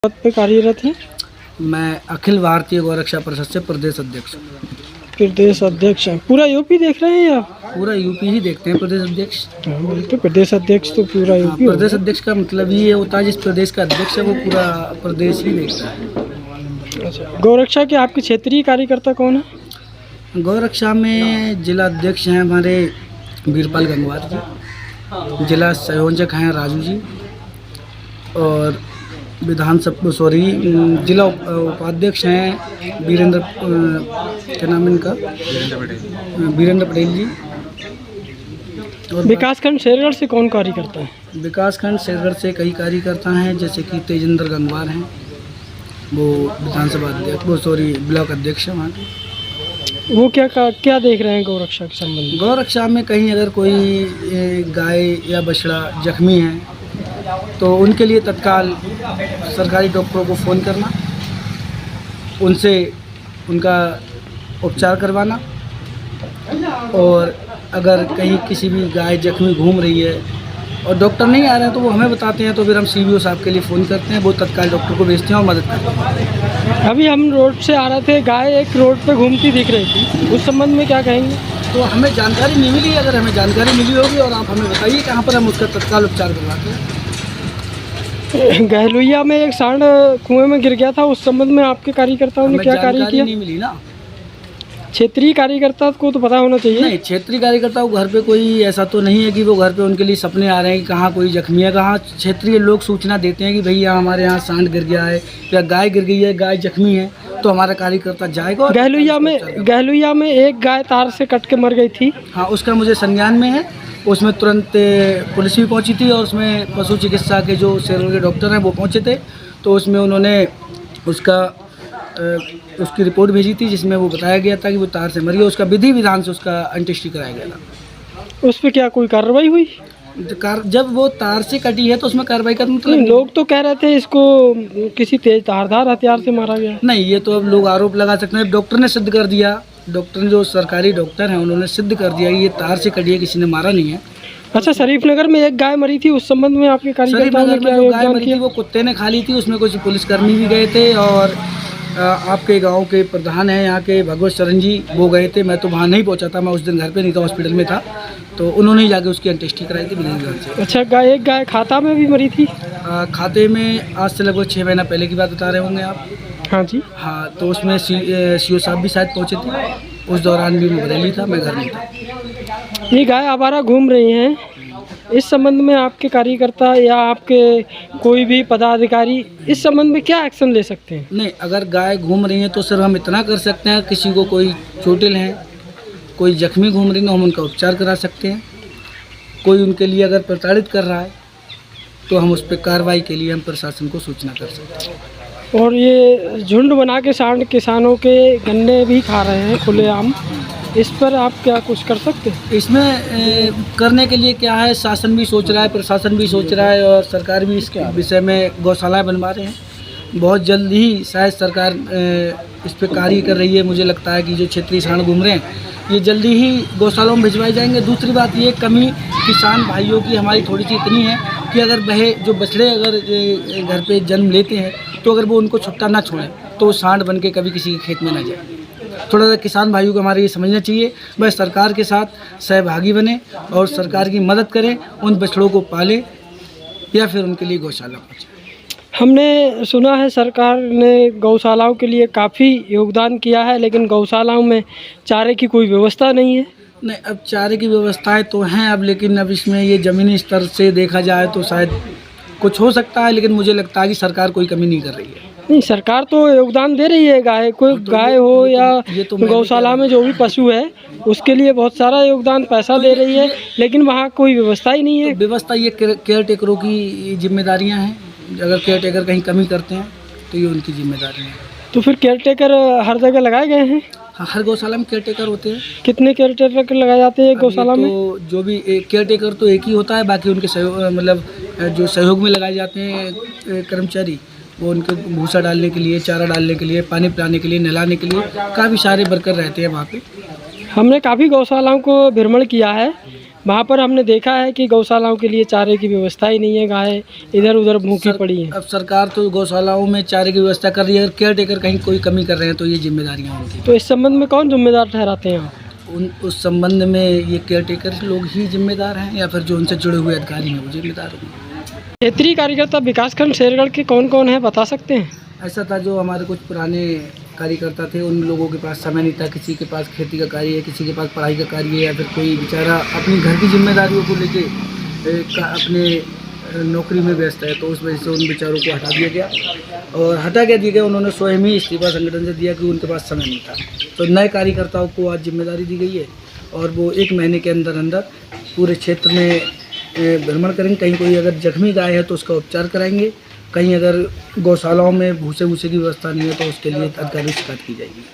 पद पे कार्यरत हैं। मैं अखिल भारतीय गौरक्षा परिषद से प्रदेश अध्यक्ष हूँ। प्रदेश अध्यक्ष हैं। पूरा यूपी देख रहे हैं या पूरा यूपी ही देखते हैं प्रदेश अध्यक्ष। हाँ, बोलते प्रदेश अध्यक्ष तो पूरा यूपी प्रदेश अध्यक्ष का मतलब ये होता है जिस प्रदेश का अध्यक्ष है वो पूरा प्रदेश ही देखता है। अच्छा, गौरक्षा के आपके क्षेत्रीय कार्यकर्ता कौन है? गौरक्षा में जिला अध्यक्ष हैं हमारे वीरपाल गंगवार जी, जिला संयोजक हैं राजू जी, और जिला उपाध्यक्ष हैं वीरेंद्र क्या नाम है इनका, वीरेंद्र पटेल जी। और विकासखंड शेरगढ़ से कौन कार्यकर्ता है? विकासखंड शेरगढ़ से कई कार्यकर्ता हैं, जैसे कि तेजेंद्र गंगवार हैं, वो विधानसभा अध्यक्ष ब्लॉक अध्यक्ष हैं वहाँ के। वो क्या देख रहे हैं गौरक्षा के संबंध में? गौरक्षा में कहीं अगर कोई गाय या बछड़ा जख्मी है तो उनके लिए तत्काल सरकारी डॉक्टरों को फ़ोन करना, उनसे उनका उपचार करवाना, और अगर कहीं किसी भी गाय जख्मी घूम रही है और डॉक्टर नहीं आ रहे हैं तो वो हमें बताते हैं, तो फिर हम सीबीओ साहब के लिए फ़ोन करते हैं, वो तत्काल डॉक्टर को भेजते हैं और मदद करते हैं। अभी हम रोड से आ रहे थे, गाय एक रोड पे घूमती दिख रही थी, उस संबंध में क्या कहेंगे? तो हमें जानकारी नहीं मिली। अगर हमें जानकारी मिली होगी और आप हमें बताइए कहाँ पर हम उसका तत्काल उपचार करवाते हैं। गहलुइया में एक सांड कुएं में गिर गया था, उस संबंध में आपके कार्यकर्ताओं ने क्या कार्य किया? नहीं मिली ना। क्षेत्रीय कार्यकर्ता को तो पता होना चाहिए। नहीं, क्षेत्रीय कार्यकर्ता को घर पे कोई ऐसा तो नहीं है कि वो घर पे उनके लिए सपने आ रहे हैं कि कहाँ कोई जख्मी है, कहाँ क्षेत्रीय लोग सूचना देते हैं कि भैया हमारे यहाँ सांड गिर गया है या गाय गिर गई है, गाय जख्मी है, तो हमारा कार्यकर्ता जाएगा। गहलुइया में एक गाय तार से कट के मर गई थी। हाँ, उसका मुझे संज्ञान में है। उसमें तुरंत पुलिस भी पहुंची थी और उसमें पशु चिकित्सा के जो शेरगढ़ के डॉक्टर हैं वो पहुंचे थे, तो उसमें उन्होंने उसकी रिपोर्ट भेजी थी जिसमें वो बताया गया था कि वो तार से मरी है। उसका विधि विधान से उसका अंत्येष्टि कराया गया था। उस पर क्या कोई कार्रवाई हुई? जब वो तार से कटी है तो उसमें कार्रवाई का मतलब लोग तो कह रहे थे इसको किसी तेज धारदार हथियार से मारा गया। नहीं, ये तो अब लोग आरोप लगा सकते हैं। डॉक्टर ने सिद्ध कर दिया, डॉक्टर ने जो सरकारी डॉक्टर हैं उन्होंने सिद्ध कर दिया ये तार से कटी है, किसी ने मारा नहीं है। अच्छा, शरीफनगर में एक गाय मरी थी, उस संबंध में आपके कार्यकर्ताओं ने क्या गाय मरी थी वो कुत्ते ने खा ली थी, उसमें कुछ पुलिसकर्मी भी गए थे और आपके गांव के प्रधान हैं यहाँ के भगवत शरण जी, वो गए थे। मैं तो वहाँ नहीं पहुँचा था, मैं उस दिन घर पे नहीं था, हॉस्पिटल में था, तो उन्होंने ही जाके उसकी अंत्येष्टि कराई थी विधानसभा से। अच्छा, एक गाय खाता में भी मरी थी? खाते में आज से लगभग 6 महीना पहले की बात बता रहे होंगे आप। हाँ जी। हाँ, तो उसमें सीओ साहब भी शायद पहुँचे थे, उस दौरान भी मैं बरेली था, मैं घर नहीं था। ये गाय आवारा घूम रही हैं, इस संबंध में आपके कार्यकर्ता या आपके कोई भी पदाधिकारी इस संबंध में क्या एक्शन ले सकते हैं? नहीं, अगर गाय घूम रही है तो सिर्फ हम इतना कर सकते हैं, किसी को कोई चोटिल है, कोई जख्मी घूम रही है, हम उनका उपचार करा सकते हैं। कोई उनके लिए अगर प्रताड़ित कर रहा है तो हम उस पर कार्रवाई के लिए हम प्रशासन को सूचना कर सकते हैं। और ये झुंड बना के सांड किसानों के गन्ने भी खा रहे हैं खुलेआम, इस पर आप क्या कुछ कर सकते हैं? इसमें करने के लिए क्या है, शासन भी सोच रहा है, प्रशासन भी सोच रहा है और सरकार भी इसके विषय में गौशालाएं बनवा रहे हैं। बहुत जल्द ही शायद सरकार इस पर कार्य कर रही है। मुझे लगता है कि जो क्षेत्रीय सांड घूम रहे हैं ये जल्दी ही गौशालाओं में भिजवाए जाएंगे। दूसरी बात ये कमी किसान भाइयों की हमारी थोड़ी सी इतनी है कि अगर वह जो बछड़े अगर घर पे जन्म लेते हैं तो अगर वो उनको छुट्टा ना छोड़ें तो सांड बन के कभी किसी के खेत में ना जाए। थोड़ा सा किसान भाइयों को हमारे ये समझना चाहिए, वह सरकार के साथ सहभागी बने और सरकार की मदद करें, उन बछड़ों को पालें या फिर उनके लिए गौशाला पहुँचे। हमने सुना है सरकार ने गौशालाओं के लिए काफ़ी योगदान किया है, लेकिन गौशालाओं में चारे की कोई व्यवस्था नहीं है। नहीं, अब चारे की व्यवस्थाएं तो हैं अब, लेकिन अब इसमें ये ज़मीनी स्तर से देखा जाए तो शायद कुछ हो सकता है, लेकिन मुझे लगता है कि सरकार कोई कमी नहीं कर रही है। नहीं, सरकार तो योगदान दे रही है, गाय हो या गौशाला में जो भी पशु है उसके लिए बहुत सारा योगदान पैसा दे रही है, लेकिन वहाँ कोई व्यवस्था ही नहीं है। व्यवस्था ये केयर टेकरों की जिम्मेदारियाँ हैं। अगर केयर टेकर कहीं कमी करते हैं तो ये उनकी जिम्मेदारी है। तो फिर केयर टेकर हर जगह लगाए गए हैं? हाँ, हर गौशाला में केयर टेकर होते हैं। कितने केयर टेकर लगाए जाते हैं गौशाला में? तो जो भी केयर टेकर तो एक ही होता है, बाकी उनके जो सहयोग में लगाए जाते हैं कर्मचारी, वो उनके भूसा डालने के लिए, चारा डालने के लिए, पानी पिलाने के लिए, नहलाने के लिए काफ़ी सारे वर्कर रहते हैं वहाँ पे। हमने काफ़ी गौशालाओं को भ्रमण किया है, वहाँ पर हमने देखा है कि गौशालाओं के लिए चारे की व्यवस्था ही नहीं है, गाय इधर उधर भूखी पड़ी हैं। अब सरकार तो गौशालाओं में चारे की व्यवस्था कर रही है, अगर केयर टेकर कहीं कोई कमी कर रहे हैं तो ये जिम्मेदारियाँ हैं उनकी। तो इस संबंध में कौन जिम्मेदार ठहराते हैं आप? उस संबंध में ये केयर टेकर लोग ही जिम्मेदार हैं या फिर जो उनसे जुड़े हुए अधिकारी हैं वो जिम्मेदार होंगे। क्षेत्रीय कार्यकर्ता विकासखंड शेरगढ़ के कौन कौन है, बता सकते हैं? ऐसा था, जो हमारे कुछ पुराने कार्यकर्ता थे उन लोगों के पास समय नहीं था, किसी के पास खेती का कार्य है, किसी के पास पढ़ाई का कार्य है, या फिर कोई बेचारा अपनी घर की जिम्मेदारियों को लेके अपने नौकरी में व्यस्त है, तो उस वजह से उन बेचारों को हटा दिया गया। और हटा के दिया गया, उन्होंने स्वयं ही इस्तीफा संगठन से दिया कि उनके पास समय नहीं था। तो नए कार्यकर्ताओं को आज जिम्मेदारी दी गई है और वो 1 महीने के अंदर अंदर पूरे क्षेत्र में भ्रमण करेंगे। कहीं कोई अगर जख्मी गाय है तो उसका उपचार कराएंगे, कहीं अगर गौशालाओं में भूसे की व्यवस्था नहीं है तो उसके लिए अधिकारी शिकायत की जाएगी।